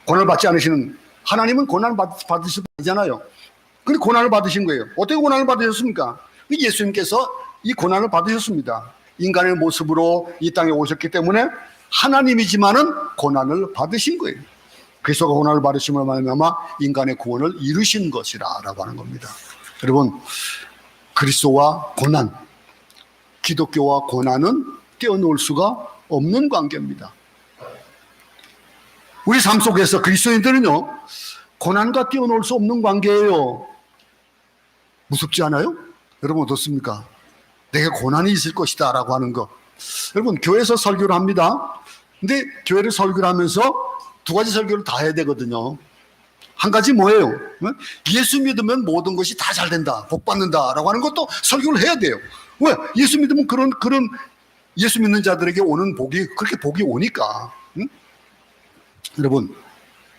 고난을 받지 않으시는 하나님은 고난을 받으실 분이잖아요. 근데 고난을 받으신 거예요. 어떻게 고난을 받으셨습니까? 예수님께서 이 고난을 받으셨습니다. 인간의 모습으로 이 땅에 오셨기 때문에 하나님이지만은 고난을 받으신 거예요. 그리스도가 고난을 받으심으로 말미암아 인간의 구원을 이루신 것이라고 하는 겁니다. 여러분, 그리스도와 고난, 기독교와 고난은 떼어놓을 수가 없는 관계입니다. 우리 삶 속에서 그리스도인들은요 고난과 떼어놓을 수 없는 관계예요. 무섭지 않아요? 여러분 어떻습니까? 내게 고난이 있을 것이다 라고 하는 거. 여러분 교회에서 설교를 합니다. 근데 교회를 설교를 하면서 두 가지 설교를 다 해야 되거든요. 한 가지 뭐예요? 예수 믿으면 모든 것이 다 잘 된다, 복 받는다 라고 하는 것도 설교를 해야 돼요. 왜? 예수 믿으면 그런 예수 믿는 자들에게 오는 복이 그렇게 복이 오니까. 응? 여러분,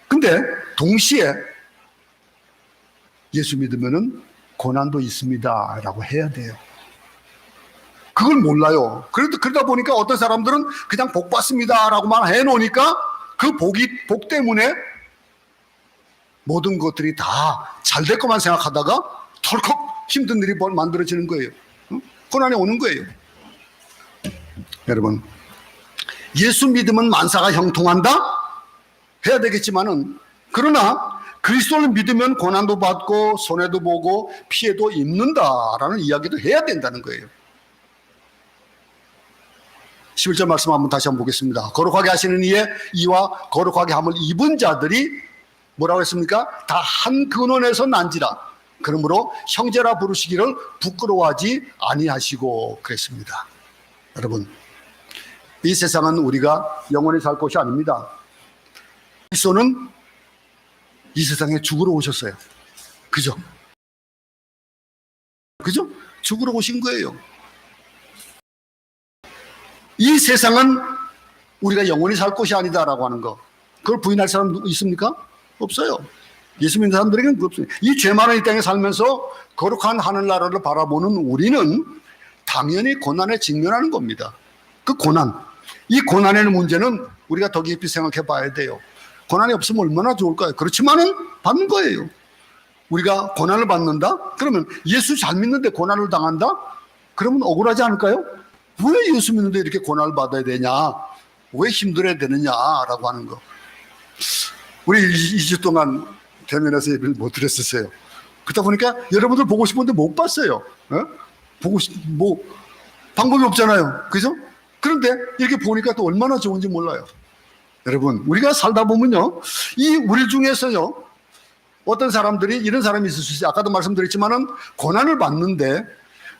근데 동시에 예수 믿으면은 고난도 있습니다 라고 해야 돼요. 그걸 몰라요. 그러다 보니까 어떤 사람들은 그냥 복 받습니다 라고만 해놓으니까 그 복 때문에 모든 것들이 다 잘 될 것만 생각하다가 덜컥 힘든 일이 만들어지는 거예요. 고난이 오는 거예요. 여러분, 예수 믿으면 만사가 형통한다? 해야 되겠지만은, 그러나 그리스도를 믿으면 고난도 받고 손해도 보고 피해도 입는다라는 이야기도 해야 된다는 거예요. 11절 말씀 한번 다시 한번 보겠습니다. 거룩하게 하시는 이와 거룩하게 함을 입은 자들이 뭐라고 했습니까? 다 한 근원에서 난지라. 그러므로 형제라 부르시기를 부끄러워하지 아니하시고 그랬습니다. 여러분, 이 세상은 우리가 영원히 살 곳이 아닙니다. 그리스도는 이 세상에 죽으러 오셨어요. 그죠? 그죠? 죽으러 오신 거예요. 이 세상은 우리가 영원히 살 곳이 아니다라고 하는 거, 그걸 부인할 사람 있습니까? 없어요. 예수 믿는 사람들에게는 없습니다. 이 죄 많은 이 땅에 살면서 거룩한 하늘나라를 바라보는 우리는 당연히 고난에 직면하는 겁니다. 그 고난, 이 고난의 문제는 우리가 더 깊이 생각해 봐야 돼요. 고난이 없으면 얼마나 좋을까요? 그렇지만은 받는 거예요. 우리가 고난을 받는다? 그러면 예수 잘 믿는데 고난을 당한다? 그러면 억울하지 않을까요? 왜 예수 믿는데 이렇게 고난을 받아야 되냐? 왜 힘들어야 되느냐라고 하는 거. 우리 2주 동안 대면에서 예배를 못 드렸었어요. 그러다 보니까 여러분들 보고 싶은데 못 봤어요. 방법이 없잖아요. 그죠? 그런데 이렇게 보니까 또 얼마나 좋은지 몰라요. 여러분, 우리가 살다 보면요, 이 우리 중에서요, 어떤 사람들이 이런 사람이 있을 수 있어요. 아까도 말씀드렸지만은 고난을 받는데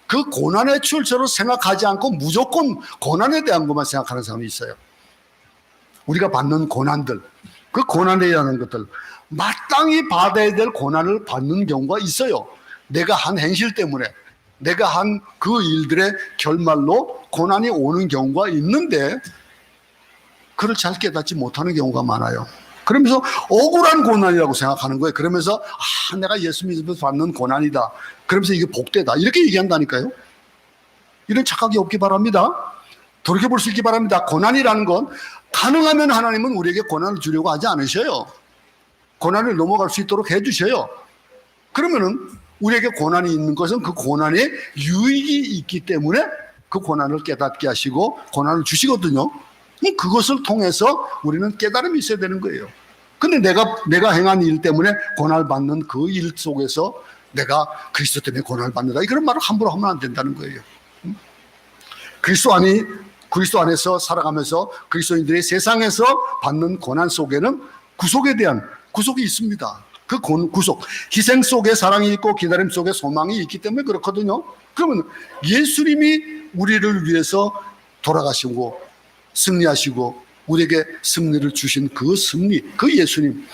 그 고난의 출처로 생각하지 않고 무조건 고난에 대한 것만 생각하는 사람이 있어요. 우리가 받는 고난들, 그 고난에 대한 것들, 마땅히 받아야 될 고난을 받는 경우가 있어요. 내가 한 행실 때문에, 내가 한 그 일들의 결말로 고난이 오는 경우가 있는데 그걸 잘 깨닫지 못하는 경우가 많아요. 그러면서 억울한 고난이라고 생각하는 거예요. 그러면서 내가 예수 믿으면서 받는 고난이다. 그러면서 이게 복되다. 이렇게 얘기한다니까요. 이런 착각이 없기 바랍니다. 돌이켜볼 수 있기 바랍니다. 고난이라는 건 가능하면 하나님은 우리에게 고난을 주려고 하지 않으셔요. 고난을 넘어갈 수 있도록 해주셔요. 그러면은 우리에게 고난이 있는 것은 그 고난에 유익이 있기 때문에 그 고난을 깨닫게 하시고 고난을 주시거든요. 그것을 통해서 우리는 깨달음이 있어야 되는 거예요. 근데 내가 행한 일 때문에 고난을 받는 그 일 속에서 내가 그리스도 때문에 고난을 받는다, 이런 말을 함부로 하면 안 된다는 거예요. 그리스도 안에서 살아가면서 그리스도인들이 세상에서 받는 고난 속에는 구속에 대한 구속이 있습니다. 그 구속, 희생 속에 사랑이 있고 기다림 속에 소망이 있기 때문에 그렇거든요. 그러면 예수님이 우리를 위해서 돌아가시고 승리하시고 우리에게 승리를 주신 그 승리, 그 예수님,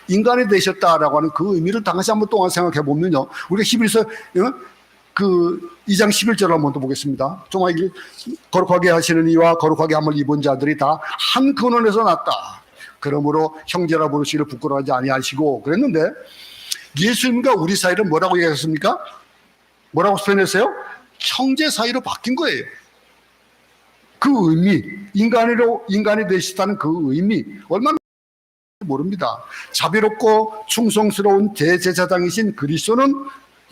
인간이 되셨다라고 하는 그 의미를 다시 한번 동안 생각해 보면요, 우리가 히브리서 그 2장 11절을 한번 또 보겠습니다. 정말 거룩하게 하시는 이와 거룩하게 함을 입은 자들이 다 한 근원에서 났다. 그러므로 형제라 부르시기를 부끄러워하지 아니하시고 그랬는데, 예수님과 우리 사이를 뭐라고 얘기하셨습니까? 뭐라고 표현했어요? 형제 사이로 바뀐 거예요. 그 의미, 인간이 되시다는 그 의미, 얼마나 모릅니다. 자비롭고 충성스러운 대제사장이신 그리스도는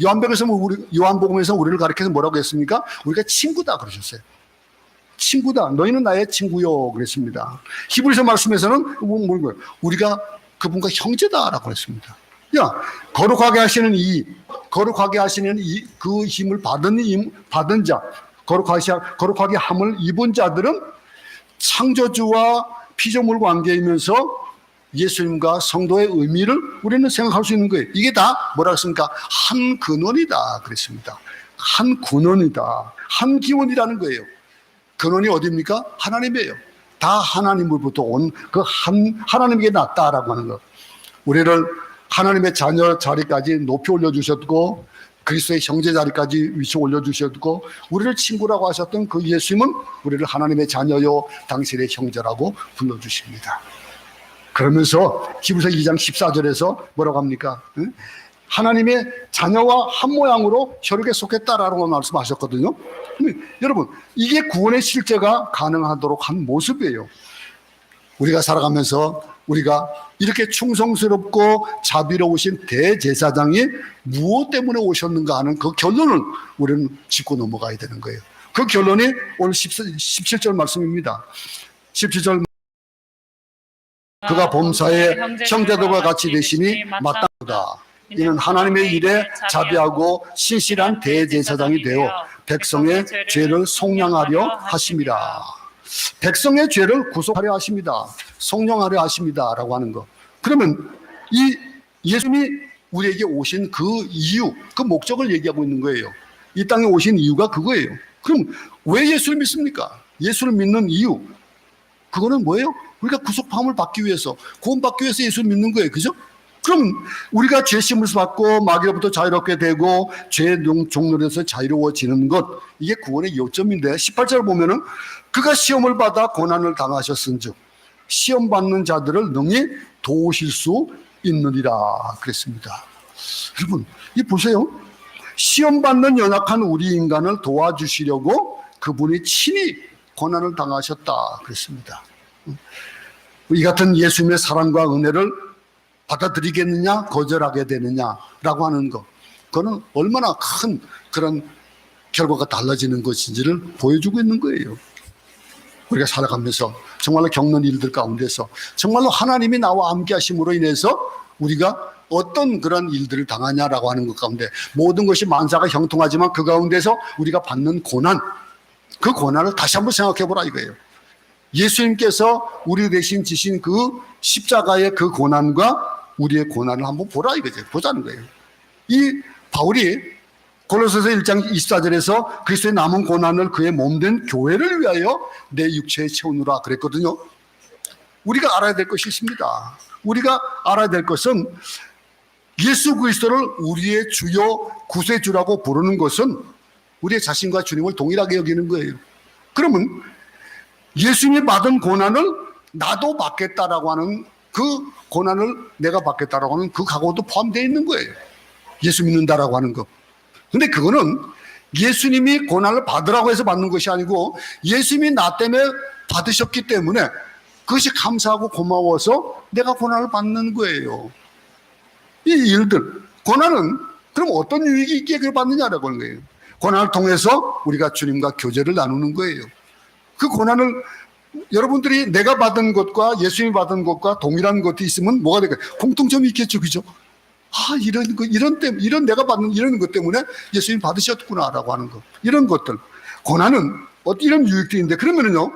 요한복음에서 우리를 가르쳐서 뭐라고 했습니까? 우리가 친구다 그러셨어요. 친구다. 너희는 나의 친구요 그랬습니다. 히브리서 말씀에서는 우리가 그분과 형제다라고 했습니다. 거룩하게 하시는 그 힘을 받은 자, 거룩하게 함을 입은 자들은 창조주와 피조물 관계이면서 예수님과 성도의 의미를 우리는 생각할 수 있는 거예요. 이게 다 뭐라고 했습니까? 한 근원이다 그랬습니다. 한 근원이다. 한 기원이라는 거예요. 근원이 어디입니까? 하나님이에요. 다 하나님으로부터 온 그 하나님에게 났다라고 하는 것. 우리를 하나님의 자녀 자리까지 높이 올려주셨고 그리스도의 형제 자리까지 위치 올려주셨고 우리를 친구라고 하셨던 그 예수님은 우리를 하나님의 자녀요 당신의 형제라고 불러주십니다. 그러면서 히브리서 2장 14절에서 뭐라고 합니까? 하나님의 자녀와 한 모양으로 혈육에 속했다라고 말씀하셨거든요. 여러분, 이게 구원의 실제가 가능하도록 한 모습이에요. 우리가 살아가면서 우리가 이렇게 충성스럽고 자비로우신 대제사장이 무엇 때문에 오셨는가 하는 그 결론을 우리는 짚고 넘어가야 되는 거예요. 그 결론이 오늘 17절 말씀입니다. 17절, 그가 범사에 형제들과 같이 되시니 마땅 이는 하나님의 일에 자비하고 신실한 대제사장이 되어 백성의 죄를 속량하려 하심이라. 백성의 죄를 구속하려 하십니다. 속량하려 하십니다. 라고 하는 거. 그러면 이 예수님이 우리에게 오신 그 이유, 그 목적을 얘기하고 있는 거예요. 이 땅에 오신 이유가 그거예요. 그럼 왜 예수를 믿습니까? 예수를 믿는 이유, 그거는 뭐예요? 우리가 구속함을 받기 위해서, 구원받기 위해서 예수를 믿는 거예요. 그죠? 그럼 우리가 죄 씻음을 받고 마귀로부터 자유롭게 되고 죄의 종로에서 자유로워지는 것, 이게 구원의 요점인데 18절 보면은 그가 시험을 받아 고난을 당하셨은즉 시험 받는 자들을 능히 도우실 수 있느니라 그랬습니다. 여러분, 이 보세요. 시험 받는 연약한 우리 인간을 도와주시려고 그분이 친히 고난을 당하셨다 그랬습니다. 이 같은 예수님의 사랑과 은혜를 받아들이겠느냐 거절하게 되느냐라고 하는 것, 그거는 얼마나 큰 그런 결과가 달라지는 것인지를 보여주고 있는 거예요. 우리가 살아가면서 정말로 겪는 일들 가운데서 정말로 하나님이 나와 함께 하심으로 인해서 우리가 어떤 그런 일들을 당하냐라고 하는 것 가운데, 모든 것이 만사가 형통하지만 그 가운데서 우리가 받는 고난, 그 고난을 다시 한번 생각해 보라 이거예요. 예수님께서 우리 대신 지신 그 십자가의 그 고난과 우리의 고난을 한번 보라 이거죠. 보자는 거예요. 이 바울이 골로새서 1장 24절에서 그리스도의 남은 고난을 그의 몸된 교회를 위하여 내 육체에 채우느라 그랬거든요. 우리가 알아야 될 것이 있습니다. 우리가 알아야 될 것은 예수 그리스도를 우리의 주요 구세주라고 부르는 것은 우리의 자신과 주님을 동일하게 여기는 거예요. 그러면 예수님이 받은 고난을 나도 받겠다라고 하는, 그 고난을 내가 받겠다라고 하는 그 각오도 포함되어 있는 거예요. 예수 믿는다라고 하는 거. 근데 그거는 예수님이 고난을 받으라고 해서 받는 것이 아니고 예수님이 나 때문에 받으셨기 때문에 그것이 감사하고 고마워서 내가 고난을 받는 거예요. 이 일들, 고난은 그럼 어떤 유익이 있기에 그걸 받느냐라고 하는 거예요. 고난을 통해서 우리가 주님과 교제를 나누는 거예요. 그 고난을 여러분들이 내가 받은 것과 예수님이 받은 것과 동일한 것이 있으면 뭐가 될까요? 공통점이 있겠죠, 그죠? 아, 이런 내가 받는 이런 것 때문에 예수님이 받으셨구나라고 하는 것, 이런 것들, 고난은 이런 유익들인데, 그러면은요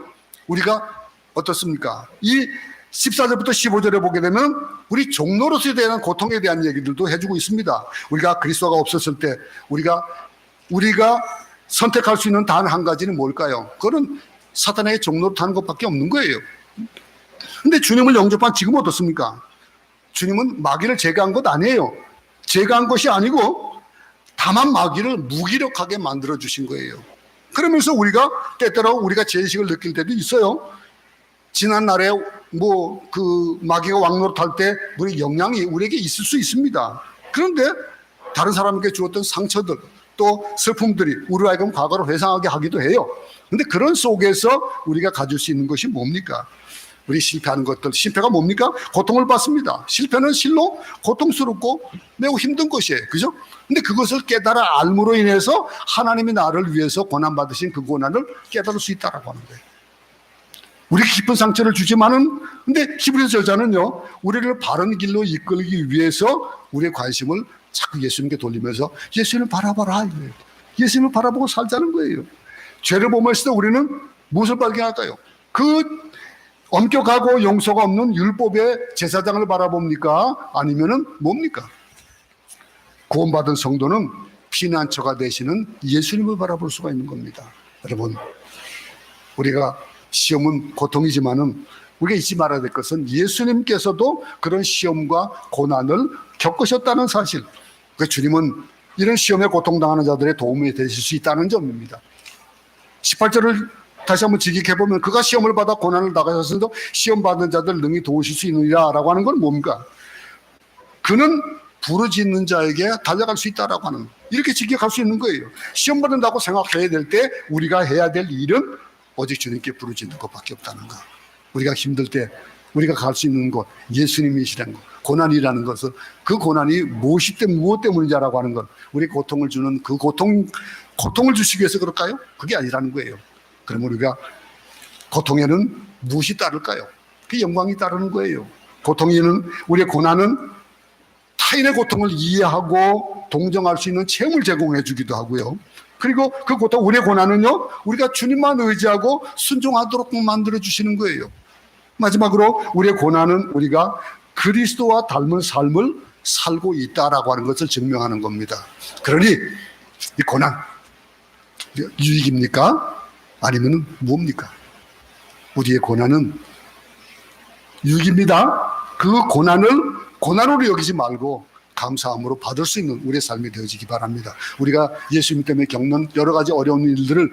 우리가 어떻습니까? 이 14절부터 15절에 보게 되면 우리 종로로서에 대한 고통에 대한 얘기들도 해주고 있습니다. 우리가 그리스도가 없었을 때 우리가 선택할 수 있는 단 한 가지는 뭘까요? 그거는 사탄에게 종로로 타는 것밖에 없는 거예요. 근데 주님을 영접한 지금 어떻습니까? 주님은 마귀를 제거한 것 아니에요. 제거한 것이 아니고 다만 마귀를 무기력하게 만들어 주신 거예요. 그러면서 우리가 때때로 우리가 죄의식을 느낄 때도 있어요. 지난 날에 그 마귀가 왕노릇할 때 우리 영향이 우리에게 있을 수 있습니다. 그런데 다른 사람에게 주었던 상처들, 또 슬픔들이 우리로 하여금 과거를 회상하게 하기도 해요. 근데 그런 속에서 우리가 가질 수 있는 것이 뭡니까? 우리 실패하는 것들, 실패가 뭡니까? 고통을 받습니다. 실패는 실로 고통스럽고 매우 힘든 것이에요. 그죠? 근데 그것을 깨달아 알므로 인해서 하나님이 나를 위해서 고난받으신 그 고난을 깨달을 수 있다라고 하는 거예요. 우리 깊은 상처를 주지만은, 근데 히브리서 저자는요, 우리를 바른 길로 이끌기 위해서 우리의 관심을 자꾸 예수님께 돌리면서 예수님을 바라봐라. 예수님을 바라보고 살자는 거예요. 죄를 범했을 때 우리는 무엇을 발견할까요? 그 엄격하고 용서가 없는 율법의 제사장을 바라봅니까? 아니면은 뭡니까? 구원받은 성도는 피난처가 되시는 예수님을 바라볼 수가 있는 겁니다. 여러분, 우리가 시험은 고통이지만은 우리가 잊지 말아야 될 것은 예수님께서도 그런 시험과 고난을 겪으셨다는 사실. 그 주님은 이런 시험에 고통당하는 자들의 도움이 되실 수 있다는 점입니다. 18절을 다시 한번 직역해보면 그가 시험을 받아 고난을 당하셨으므로 시험 받는 자들 능히 도우실 수 있느니라 라고 하는 건 뭡니까? 그는 부르짖는 자에게 달려갈 수 있다라고 하는, 이렇게 직역할 수 있는 거예요. 시험 받는다고 생각해야 될 때 우리가 해야 될 일은 오직 주님께 부르짖는 것밖에 없다는 거. 우리가 힘들 때 우리가 갈 수 있는 곳, 예수님이시라는 것, 고난이라는 것은 그 고난이 무엇 때문인지라고 하는 것, 우리 고통을 주는 그 고통을 주시기 위해서 그럴까요? 그게 아니라는 거예요. 그러면 우리가 고통에는 무엇이 따를까요? 그 영광이 따르는 거예요. 고통에는, 우리의 고난은 타인의 고통을 이해하고 동정할 수 있는 체험을 제공해 주기도 하고요. 그리고 그 고통, 우리의 고난은요, 우리가 주님만 의지하고 순종하도록 만들어 주시는 거예요. 마지막으로 우리의 고난은 우리가 그리스도와 닮은 삶을 살고 있다라고 하는 것을 증명하는 겁니다. 그러니 이 고난 유익입니까? 아니면 뭡니까? 우리의 고난은 유익입니다. 그 고난을 고난으로 여기지 말고 감사함으로 받을 수 있는 우리의 삶이 되어지기 바랍니다. 우리가 예수님 때문에 겪는 여러 가지 어려운 일들을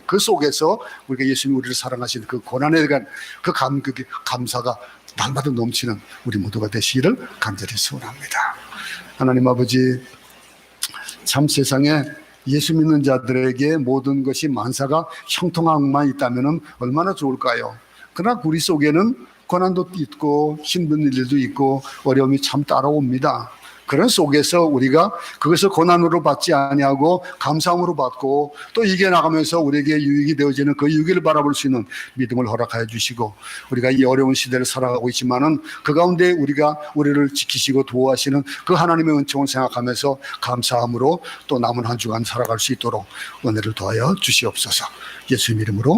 그 속에서 우리가 예수님이 우리를 사랑하시는 그 고난에 대한 그 감사가 날마다 넘치는 우리 모두가 되시기를 간절히 소원합니다. 하나님 아버지, 참 세상에 예수 믿는 자들에게 모든 것이 만사가 형통함만 있다면 얼마나 좋을까요? 그러나 우리 속에는 고난도 있고 힘든 일도 있고 어려움이 참 따라옵니다. 그런 속에서 우리가 그것을 고난으로 받지 아니하고 감사함으로 받고 또 이겨나가면서 우리에게 유익이 되어지는 그 유익을 바라볼 수 있는 믿음을 허락하여 주시고, 우리가 이 어려운 시대를 살아가고 있지만은 그 가운데 우리를 지키시고 도우하시는 그 하나님의 은총을 생각하면서 감사함으로 또 남은 한 주간 살아갈 수 있도록 은혜를 더하여 주시옵소서. 예수님 이름으로